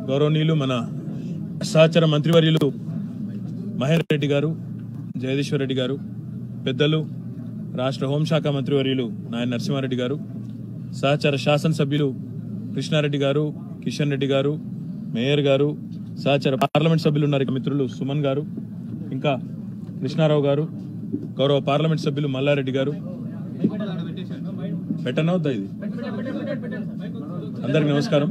గౌరవనీయులు మన సహచర మంత్రివర్యులు మహేందర్ రెడ్డి గారు, జగదీశ్వర్ రెడ్డి గారు, పెద్దలు రాష్ట్ర హోంశాఖ మంత్రివర్యులు నాయన నరసింహారెడ్డి గారు, సహచర శాసనసభ్యులు కృష్ణారెడ్డి గారు, కిషన్ రెడ్డి గారు, మేయర్ గారు, సహచర పార్లమెంట్ సభ్యులు ఉన్నారు మిత్రులు సుమన్ గారు, ఇంకా కృష్ణారావు గారు, గౌరవ పార్లమెంట్ సభ్యులు మల్లారెడ్డి గారు, పెట్టనవద్దా ఇది, అందరికి నమస్కారం.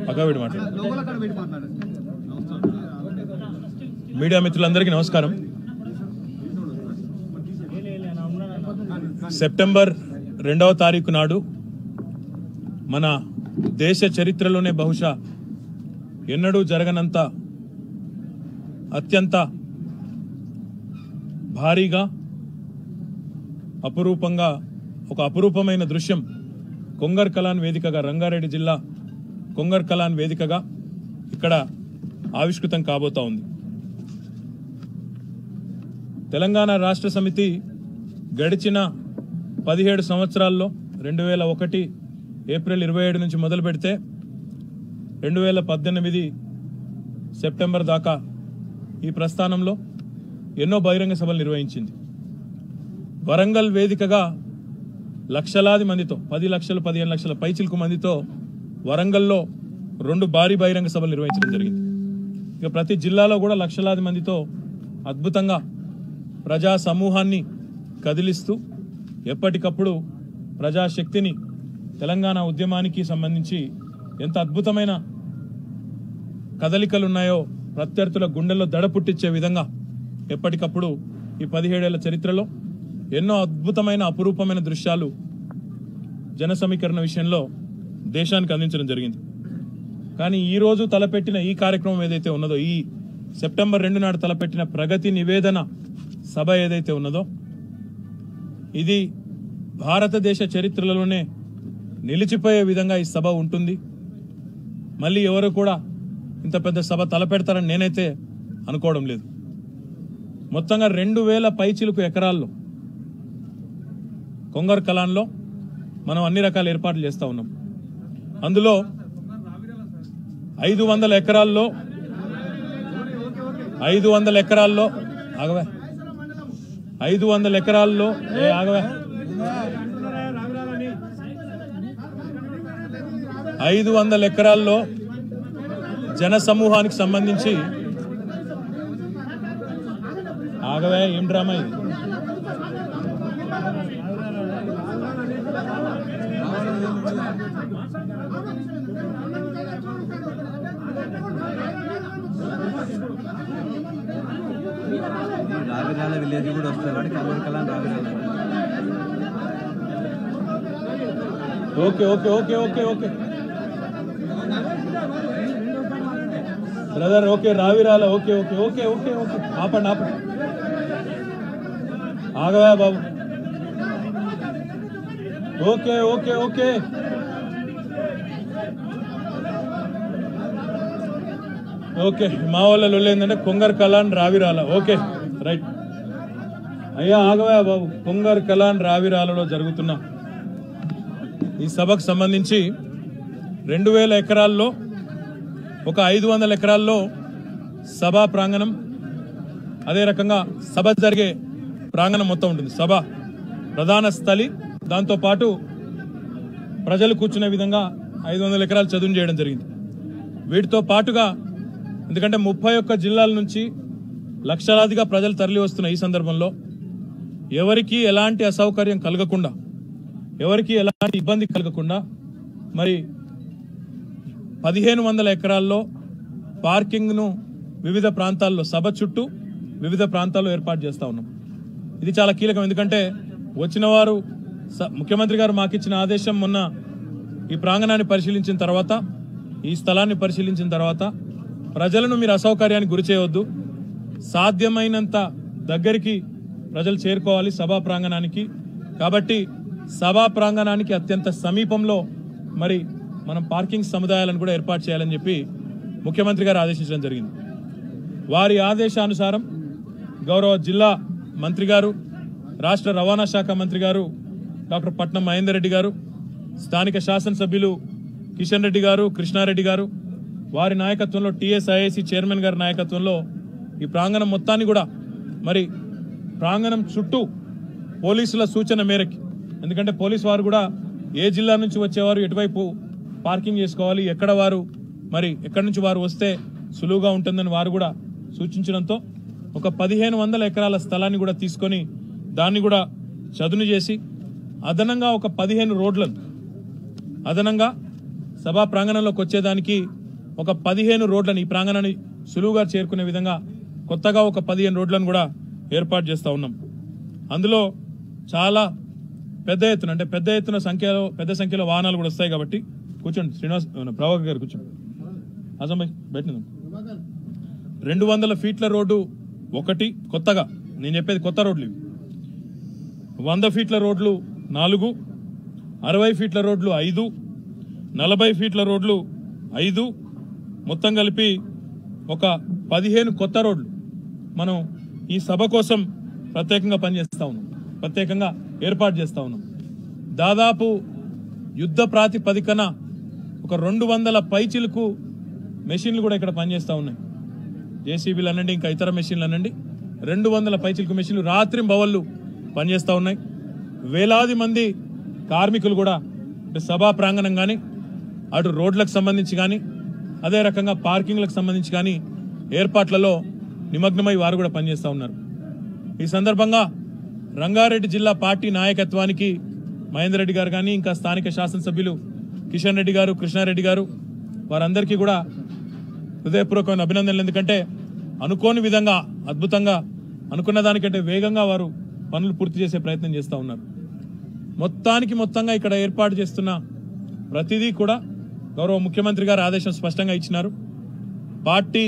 పక్కబెట్టి మాట్లాడు. మీడియా మిత్రులందరికీ నమస్కారం. సెప్టెంబర్ 2వ తారీఖు నాడు మన దేశ చరిత్రలోనే బహుశా ఎన్నడూ జరగనంత అత్యంత భారీగా అపురూపంగా ఒక అపురూపమైన దృశ్యం కొంగర్ కలాన్ వేదికగా, రంగారెడ్డి జిల్లా కొంగర్ కలాన్ వేదికగా ఇక్కడ ఆవిష్కృతం కాబోతా ఉంది. తెలంగాణ రాష్ట్ర సమితి గడిచిన 17 సంవత్సరాల్లో 2001 ఏప్రిల్ 27 నుంచి మొదలు పెడితే 2018 సెప్టెంబర్ దాకా ఈ ప్రస్థానంలో ఎన్నో బహిరంగ సభలు నిర్వహించింది. వరంగల్ వేదికగా లక్షలాది మందితో 10 లక్షలు 15 లక్షల పైచిలకు మందితో వరంగల్లో 2 భారీ బహిరంగ సభలు నిర్వహించడం జరిగింది. ఇక ప్రతి జిల్లాలో కూడా లక్షలాది మందితో అద్భుతంగా ప్రజా సమూహాన్ని కదిలిస్తూ ఎప్పటికప్పుడు ప్రజాశక్తిని తెలంగాణ ఉద్యమానికి సంబంధించి ఎంత అద్భుతమైన కదలికలున్నాయో ప్రత్యర్థుల గుండెల్లో దడ పుట్టించే విధంగా ఎప్పటికప్పుడు ఈ 17 ఏళ్ల చరిత్రలో ఎన్నో అద్భుతమైన అపురూపమైన దృశ్యాలు జన సమీకరణ విషయంలో దేశానికి అందించడం జరిగింది. కానీ ఈ రోజు తలపెట్టిన ఈ కార్యక్రమం ఏదైతే ఉన్నదో, ఈ సెప్టెంబర్ 2 నాడు తలపెట్టిన ప్రగతి నివేదన సభ ఏదైతే ఉన్నదో, ఇది భారతదేశ చరిత్రలోనే నిలిచిపోయే విధంగా ఈ సభ ఉంటుంది. మళ్ళీ ఎవరు కూడా ఇంత పెద్ద సభ తలపెడతారని నేనైతే అనుకోవడం లేదు. మొత్తంగా 2000 పైచిలుకు ఎకరాల్లో కొంగర్ కలాన్లో మనం అన్ని రకాల ఏర్పాట్లు చేస్తూ ఉన్నాం. అందులో 500 ఎకరాల్లో 500 ఎకరాల్లో ఆగవే 500 ఎకరాల్లో ఆగవే 500 ఎకరాల్లో జన సమూహానికి సంబంధించి ఆగవే ఏం డ్రామా ఇది, రావిరాల విలేజ్ కూడా వస్తుంది కాబట్టి Kongar Kalan Ravirala. Okay okay okay okay okay brother, okay Ravirala, okay okay okay okay okay ఆపండి ఆపండి, ఆగవా బాబు, ఓకే ఓకే ఓకే ఓకే మా వాళ్ళలో ఏంటంటే కొంగర్ కలాన్ రావిరాల. ఓకే రైట్ అయ్యా, ఆగవా బాబు. కొంగర్ కలాన్ రావిరాలలో జరుగుతున్న ఈ సభకు సంబంధించి 2000 ఎకరాల్లో ఒక 500 ఎకరాల్లో సభా ప్రాంగణం, అదే రకంగా సభ జరిగే ప్రాంగణం మొత్తం ఉంటుంది. సభ ప్రధాన స్థలి, దాంతోపాటు ప్రజలు కూర్చునే విధంగా 500 ఎకరాలు చదును చేయడం జరిగింది. వీటితో పాటుగా ఎందుకంటే 31 జిల్లాల నుంచి లక్షలాదిగా ప్రజలు తరలి వస్తున్న ఈ సందర్భంలో ఎవరికి ఎలాంటి అసౌకర్యం కలగకుండా, ఎవరికి ఎలాంటి ఇబ్బంది కలగకుండా మరి 1500 ఎకరాల్లో పార్కింగ్ను వివిధ ప్రాంతాల్లో సభ చుట్టూ వివిధ ప్రాంతాల్లో ఏర్పాటు చేస్తా ఉన్నాం. ఇది చాలా కీలకం. ఎందుకంటే వచ్చిన వారు ముఖ్యమంత్రి గారు మాకిచ్చిన ఆదేశం మొన్న ఈ ప్రాంగణాన్ని పరిశీలించిన తర్వాత, ఈ స్థలాన్ని పరిశీలించిన తర్వాత ప్రజలను మీరు అసౌకర్యానికి గురి చేయవద్దు, సాధ్యమైనంత దగ్గరికి ప్రజలు చేరుకోవాలి సభా ప్రాంగణానికి. కాబట్టి సభా ప్రాంగణానికి అత్యంత సమీపంలో మరి మనం పార్కింగ్ సముదాయాలను కూడా ఏర్పాటు చేయాలని చెప్పి ముఖ్యమంత్రి గారు ఆదేశించడం జరిగింది. వారి ఆదేశానుసారం గౌరవ జిల్లా మంత్రి గారు రాష్ట్ర రవాణా శాఖ మంత్రి గారు డాక్టర్ పట్నం మహేందర్ రెడ్డి గారు, స్థానిక శాసనసభ్యులు కిషన్ రెడ్డి గారు, కృష్ణారెడ్డి గారు, వారి నాయకత్వంలో టీఎస్ఐఐసి చైర్మన్ గారి నాయకత్వంలో ఈ ప్రాంగణం మొత్తాన్ని కూడా మరి ప్రాంగణం చుట్టూ పోలీసుల సూచన మేరకు, ఎందుకంటే పోలీసు వారు కూడా ఏ జిల్లా నుంచి వచ్చేవారు ఎటువైపు పార్కింగ్ చేసుకోవాలి, ఎక్కడ వారు మరి ఎక్కడి నుంచి వారు వస్తే సులువుగా ఉంటుందని వారు కూడా సూచించడంతో ఒక 1500 ఎకరాల స్థలాన్ని కూడా తీసుకొని దాన్ని కూడా చదును చేసి అదనంగా ఒక 15 రోడ్లను అదనంగా సభా ప్రాంగణంలోకి వచ్చేదానికి ఒక 15 రోడ్లను ఈ ప్రాంగణాన్ని సులువుగా చేరుకునే విధంగా కొత్తగా ఒక 15 రోడ్లను కూడా ఏర్పాటు చేస్తూ ఉన్నాం. అందులో చాలా పెద్ద ఎత్తున పెద్ద సంఖ్యలో వాహనాలు కూడా వస్తాయి కాబట్టి కూర్చోండి శ్రీనివాస్ ప్రభాకర్ గారు కూర్చోండి. అజం భాయ్ బయట 200 ఫీట్ల రోడ్డు ఒకటి కొత్తగా, నేను చెప్పేది కొత్త రోడ్లు ఇవి. 100 ఫీట్ల రోడ్లు 4, 60 ఫీట్ల రోడ్లు 5, 40 ఫీట్ల రోడ్లు 5, మొత్తం కలిపి ఒక 15 కొత్త రోడ్లు మనం ఈ సభ కోసం ప్రత్యేకంగా పనిచేస్తా ఉన్నాం, ప్రత్యేకంగా ఏర్పాటు చేస్తా ఉన్నాం. దాదాపు యుద్ధ ప్రాతిపదికన ఒక 200 పైచిలకు మెషిన్లు కూడా ఇక్కడ పనిచేస్తూ ఉన్నాయి. జేసీబీలు అనండి, ఇంకా ఇతర మెషిన్లు అనండి, 200 పైచిలకు మెషిన్లు రాత్రి బవళ్ళు పనిచేస్తూ ఉన్నాయి. వేలాది మంది కార్మికులు కూడా సభా ప్రాంగణం కానీ, అటు రోడ్లకు సంబంధించి కానీ, అదే రకంగా పార్కింగ్లకు సంబంధించి కానీ ఏర్పాట్లలో నిమగ్నమై వారు కూడా పనిచేస్తూ ఉన్నారు. ఈ సందర్భంగా రంగారెడ్డి జిల్లా పార్టీ నాయకత్వానికి మహేందర్ రెడ్డి గారు కానీ, ఇంకా స్థానిక శాసనసభ్యులు కిషన్ రెడ్డి గారు, కృష్ణారెడ్డి గారు, వారందరికీ కూడా హృదయపూర్వకమైన అభినందనలు. ఎందుకంటే అనుకోని విధంగా అద్భుతంగా, అనుకున్న దానికంటే వేగంగా వారు పనులు పూర్తి చేసే ప్రయత్నం చేస్తూ ఉన్నారు. మొత్తంగా ఇక్కడ ఏర్పాటు చేస్తున్న ప్రతిదీ కూడా గౌరవ ముఖ్యమంత్రి గారు ఆదేశం స్పష్టంగా ఇచ్చినారు. పార్టీ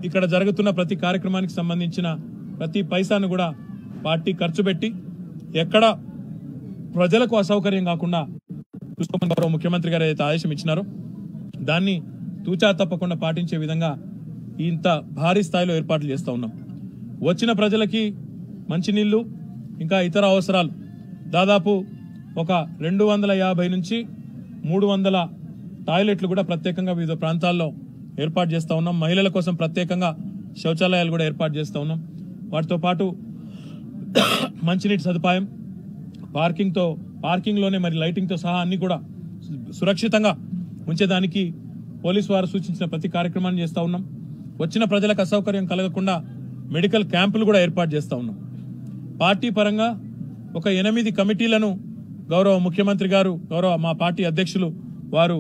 ఇక్కడ జరుగుతున్న ప్రతి కార్యక్రమానికి సంబంధించిన ప్రతి పైసాను కూడా పార్టీ ఖర్చు పెట్టి ఎక్కడ ప్రజలకు అసౌకర్యం కాకుండా చూసుకోమని గౌరవ ముఖ్యమంత్రి గారు ఏదైతే ఆదేశం ఇచ్చినారో దాన్ని తూచా తప్పకుండా పాటించే విధంగా ఇంత భారీ స్థాయిలో ఏర్పాట్లు చేస్తూ ఉన్నాం. వచ్చిన ప్రజలకి మంచినీళ్లు, ఇంకా ఇతర అవసరాలు దాదాపు ఒక 250 నుంచి 300 టాయిలెట్లు కూడా ప్రత్యేకంగా వివిధ ప్రాంతాల్లో ఏర్పాటు చేస్తూ ఉన్నాం. మహిళల కోసం ప్రత్యేకంగా శౌచాలయాలు కూడా ఏర్పాటు చేస్తూ ఉన్నాం. వాటితో పాటు మంచినీటి సదుపాయం, పార్కింగ్లోనే మరి లైటింగ్తో సహా అన్ని కూడా సురక్షితంగా ఉంచేదానికి పోలీసు వారు సూచించిన ప్రతి కార్యక్రమాన్ని చేస్తూ ఉన్నాం. వచ్చిన ప్రజలకు అసౌకర్యం కలగకుండా మెడికల్ క్యాంపులు కూడా ఏర్పాటు చేస్తూ ఉన్నాం. పార్టీ పరంగా ఒక 8 కమిటీలను గౌరవ ముఖ్యమంత్రి గారు, గౌరవ మా పార్టీ అధ్యక్షులు వారు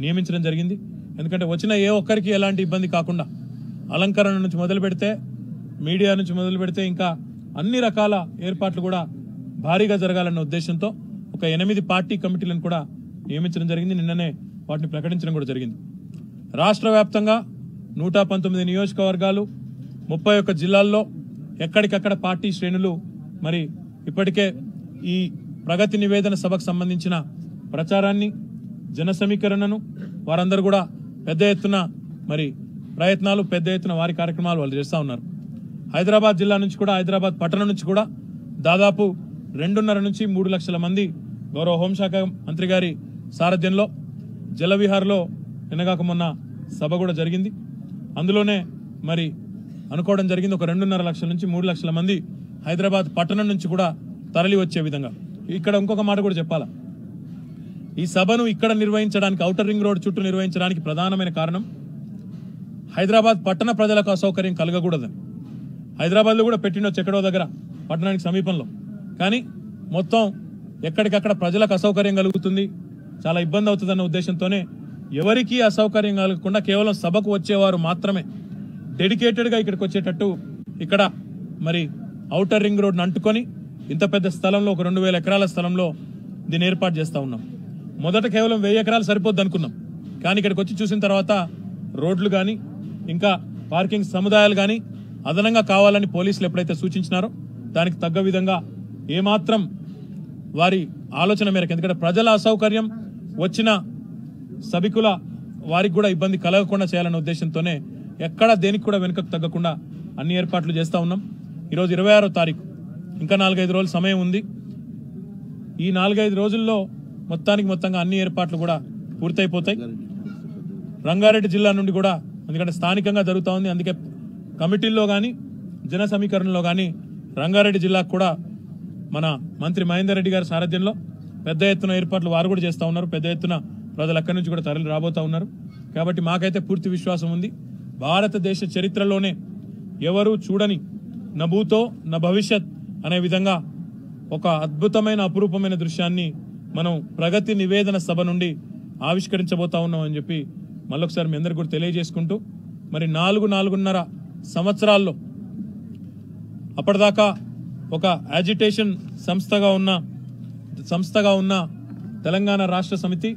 నియమించడం జరిగింది. ఎందుకంటే వచ్చిన ఏ ఒక్కరికి ఎలాంటి ఇబ్బంది కాకుండా అలంకరణ నుంచి మొదలు పెడితే, మీడియా నుంచి మొదలు పెడితే ఇంకా అన్ని రకాల ఏర్పాట్లు కూడా భారీగా జరగాలన్న ఉద్దేశంతో ఒక 8 పార్టీ కమిటీలను కూడా నియమించడం జరిగింది. నిన్ననే వాటిని ప్రకటించడం కూడా జరిగింది. రాష్ట్ర వ్యాప్తంగా 119 నియోజకవర్గాలు, 31 జిల్లాల్లో ఎక్కడికక్కడ పార్టీ శ్రేణులు మరి ఇప్పటికే ఈ ప్రగతి నివేదన సభకు సంబంధించిన ప్రచారాన్ని, జన సమీకరణను వారందరూ కూడా పెద్ద ఎత్తున మరి ప్రయత్నాలు, పెద్ద ఎత్తున వారి కార్యక్రమాలు వాళ్ళు చేస్తూ ఉన్నారు. హైదరాబాద్ జిల్లా నుంచి కూడా, హైదరాబాద్ పట్టణం నుంచి కూడా దాదాపు 2.5 నుంచి 3 లక్షల మంది గౌరవ హోంశాఖ మంత్రి గారి సారథ్యంలో జలవిహార్లో నిన్నగాక మొన్న సభ కూడా జరిగింది. అందులోనే మరి అనుకోవడం జరిగింది ఒక 2.5 లక్షల నుంచి 3 లక్షల మంది హైదరాబాద్ పట్టణం నుంచి కూడా తరలి వచ్చే విధంగా. ఇక్కడ ఇంకొక మాట కూడా చెప్పాలా, ఈ సభను ఇక్కడ నిర్వహించడానికి, ఔటర్ రింగ్ రోడ్ చుట్టూ నిర్వహించడానికి ప్రధానమైన కారణం హైదరాబాద్ పట్టణ ప్రజలకు అసౌకర్యం కలగకూడదని. హైదరాబాద్లో కూడా పెట్టినొచ్చు ఎక్కడో దగ్గర పట్టణానికి సమీపంలో, కానీ మొత్తం ఎక్కడికక్కడ ప్రజలకు అసౌకర్యం కలుగుతుంది, చాలా ఇబ్బంది అవుతుందన్న ఉద్దేశంతోనే ఎవరికీ అసౌకర్యం కలగకుండా కేవలం సభకు వచ్చేవారు మాత్రమే డెడికేటెడ్గా ఇక్కడికి వచ్చేటట్టు ఇక్కడ మరి ఔటర్ రింగ్ రోడ్ను అంటుకొని ఇంత పెద్ద స్థలంలో, ఒక 2000 ఎకరాల స్థలంలో దీన్ని ఏర్పాటు చేస్తూ ఉన్నాం. మొదట కేవలం 1000 ఎకరాలు సరిపోద్ది అనుకున్నాం, కానీ ఇక్కడికి వచ్చి చూసిన తర్వాత రోడ్లు కానీ, ఇంకా పార్కింగ్ సముదాయాలు కానీ అదనంగా కావాలని పోలీసులు ఎప్పుడైతే సూచించినారో దానికి తగ్గ విధంగా ఏమాత్రం వారి ఆలోచన మేరకు, ఎందుకంటే ప్రజల అసౌకర్యం వచ్చిన సభికుల వారికి కూడా ఇబ్బంది కలగకుండా చేయాలనే ఉద్దేశంతోనే ఎక్కడ దేనికి కూడా వెనుకకు తగ్గకుండా అన్ని ఏర్పాట్లు చేస్తూ ఉన్నాం. ఈరోజు 26వ తారీఖు ఇంకా 4-5 రోజులు సమయం ఉంది. ఈ 4-5 రోజుల్లో మొత్తంగా అన్ని ఏర్పాట్లు కూడా పూర్తయిపోతాయి. రంగారెడ్డి జిల్లా నుండి కూడా, ఎందుకంటే స్థానికంగా జరుగుతూ ఉంది, అందుకే కమిటీల్లో కానీ జన సమీకరణలో కానీ రంగారెడ్డి జిల్లాకు కూడా మన మంత్రి మహేందర్ రెడ్డి గారి సారథ్యంలో పెద్ద ఎత్తున ఏర్పాట్లు వారు కూడా చేస్తూ ఉన్నారు. పెద్ద ఎత్తున ప్రజలు అక్కడి నుంచి కూడా తరలి రాబోతూ ఉన్నారు. కాబట్టి మాకైతే పూర్తి విశ్వాసం ఉంది. భారతదేశ చరిత్రలోనే ఎవరూ చూడని నా భూతో నా భవిష్యత్ అనే విధంగా ఒక అద్భుతమైన అపురూపమైన దృశ్యాన్ని మనం ప్రగతి నివేదన సభ నుండి ఆవిష్కరించబోతా ఉన్నాం అని చెప్పి మళ్ళొకసారి మీ అందరికీ కూడా తెలియజేసుకుంటూ, మరి 4.5 సంవత్సరాల్లో అప్పటిదాకా ఒక యాజిటేషన్ సంస్థగా ఉన్న తెలంగాణ రాష్ట్ర సమితి,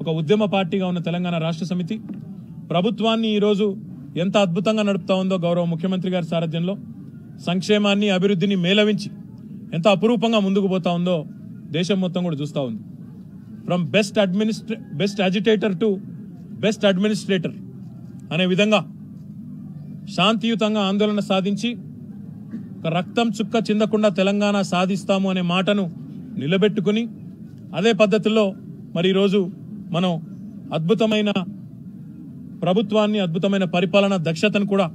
ఒక ఉద్యమ పార్టీగా ఉన్న తెలంగాణ రాష్ట్ర సమితి ప్రభుత్వాన్ని ఈరోజు ఎంత అద్భుతంగా నడుపుతా ఉందో గౌరవ ముఖ్యమంత్రి గారి సారథ్యంలో సంక్షేమాన్ని అభివృద్ధిని మేళవించి ఎంత అపురూపంగా ముందుకు పోతా ఉందో దేశం మొత్తం కూడా చూస్తూ ఉంది. From best agitator to best administrator అనే విధంగా శాంతియుతంగా ఆందోళన సాధించి ఒక రక్తం చుక్క చిందకుండా తెలంగాణ సాధిస్తాము అనే మాటను నిలబెట్టుకుని అదే పద్ధతిలో మరి ఈరోజు మనం అద్భుతమైన ప్రభుత్వాన్ని, అద్భుతమైన పరిపాలన దక్షతను కూడా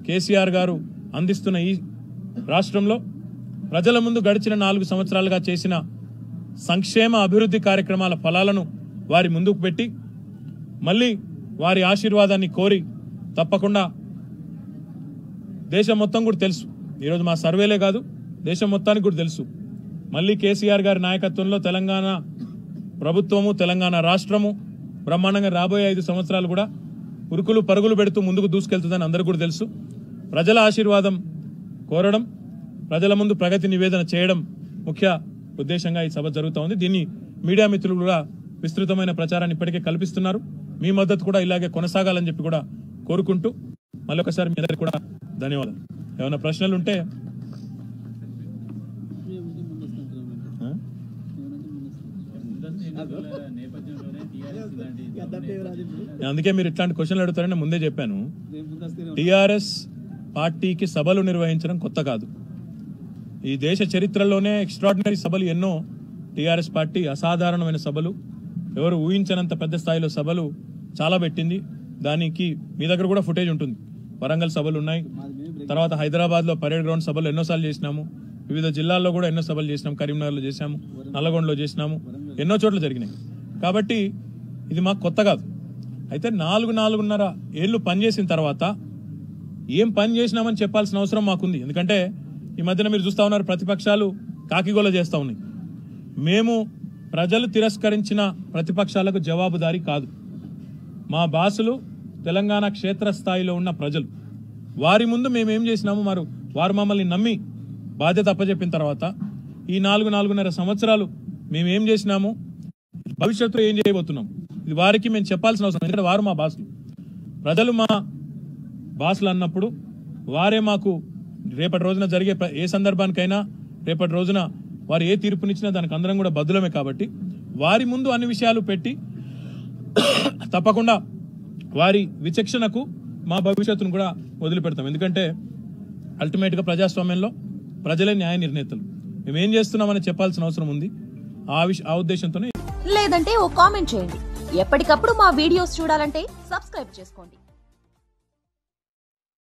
కేసీఆర్ గారు అందిస్తున్న ఈ రాష్ట్రంలో ప్రజల ముందు గడిచిన 4 సంవత్సరాలుగా చేసిన సంక్షేమ అభివృద్ధి కార్యక్రమాల ఫలాలను వారి ముందుకు పెట్టి మళ్ళీ వారి ఆశీర్వాదాన్ని కోరి తప్పకుండా దేశం మొత్తం కూడా తెలుసు, ఈరోజు మా సర్వేలే కాదు దేశం మొత్తానికి కూడా తెలుసు, మళ్ళీ కేసీఆర్ గారి నాయకత్వంలో తెలంగాణ ప్రభుత్వము, తెలంగాణ రాష్ట్రము బ్రహ్మాండంగా రాబోయే 5 సంవత్సరాలు కూడా ఉరుకులు పరుగులు పెడుతూ ముందుకు దూసుకెళ్తుందని అందరికీ కూడా తెలుసు. ప్రజల ఆశీర్వాదం కోరడం, ప్రజల ముందు ప్రగతి నివేదన చేయడం ముఖ్య ఉద్దేశంగా ఈ సభ జరుగుతూ ఉంది. దీన్ని మీడియా మిత్రులు కూడా విస్తృతమైన ప్రచారాన్ని ఇప్పటికే కల్పిస్తున్నారు. మీ మద్దతు కూడా ఇలాగే కొనసాగాలని చెప్పి కూడా కోరుకుంటూ మళ్ళొకసారి మీ అందరికీ కూడా ధన్యవాదాలు. ఏమైనా ప్రశ్నలు ఉంటే అందుకే మీరు ఇట్లాంటి క్వశ్చన్లు అడుగుతారని ముందే చెప్పాను. టిఆర్ఎస్ పార్టీకి సభలు నిర్వహించడం కొత్త కాదు. ఈ దేశ చరిత్రలోనే ఎక్స్ట్రాడినరీ సభలు ఎన్నో టిఆర్ఎస్ పార్టీ, అసాధారణమైన సభలు, ఎవరు ఊహించనంత పెద్ద స్థాయిలో సభలు చాలా పెట్టింది. దానికి మీ దగ్గర కూడా ఫుటేజ్ ఉంటుంది. వరంగల్ సభలు ఉన్నాయి, తర్వాత హైదరాబాద్లో పరేడ్ గ్రౌండ్ సభలు ఎన్నోసార్లు చేసినాము, వివిధ జిల్లాల్లో కూడా ఎన్నో సభలు చేసినాము, కరీంనగర్లో చేసినాము, నల్లగొండలో చేసినాము, ఎన్నో చోట్ల జరిగినాయి. కాబట్టి ఇది మాకు కొత్త కాదు. అయితే 4.5 ఏళ్ళు పనిచేసిన తర్వాత ఏం పని చేసినామని చెప్పాల్సిన అవసరం మాకుంది. ఎందుకంటే ఈ మధ్యన మీరు చూస్తూ ఉన్నారు, ప్రతిపక్షాలు కాకిగోల చేస్తూ ఉన్నాయి. మేము ప్రజలు తిరస్కరించిన ప్రతిపక్షాలకు జవాబుదారీ కాదు. మా బాసులు తెలంగాణ క్షేత్రస్థాయిలో ఉన్న ప్రజలు, వారి ముందు మేమేం చేసినాము, వారు మమ్మల్ని నమ్మి బాధ్యత అప్పచెప్పిన తర్వాత ఈ 4.5 సంవత్సరాలు మేమేం చేసినాము, భవిష్యత్తులో ఏం చేయబోతున్నాం, ఇది వారికి మేము చెప్పాల్సిన అవసరం. ఎందుకంటే వారు మా బాసులు, ప్రజలు మా బాసులు అన్నప్పుడు వారే మాకు రేపటి రోజున జరిగే ఏ సందర్భానికైనా, రేపటి రోజున వారు ఏ తీర్పునిచ్చినా దానికి అందరం కూడా బద్దులమే. కాబట్టి వారి ముందు అన్ని విషయాలు పెట్టి తప్పకుండా వారి విచక్షణకు మా భవిష్యత్తును కూడా వదిలిపెడతాం. ఎందుకంటే అల్టిమేట్గా ప్రజాస్వామ్యంలో ప్రజలే న్యాయ నిర్ణేతలు. మేమేం చేస్తున్నామని చెప్పాల్సిన అవసరం ఉంది. ఆ ఉద్దేశంతోనే. లేదంటే ఓ కామెంట్ చేయండి. ఎప్పటికప్పుడు మా వీడియోస్ చూడాలంటే సబ్స్క్రైబ్ చేసుకోండి.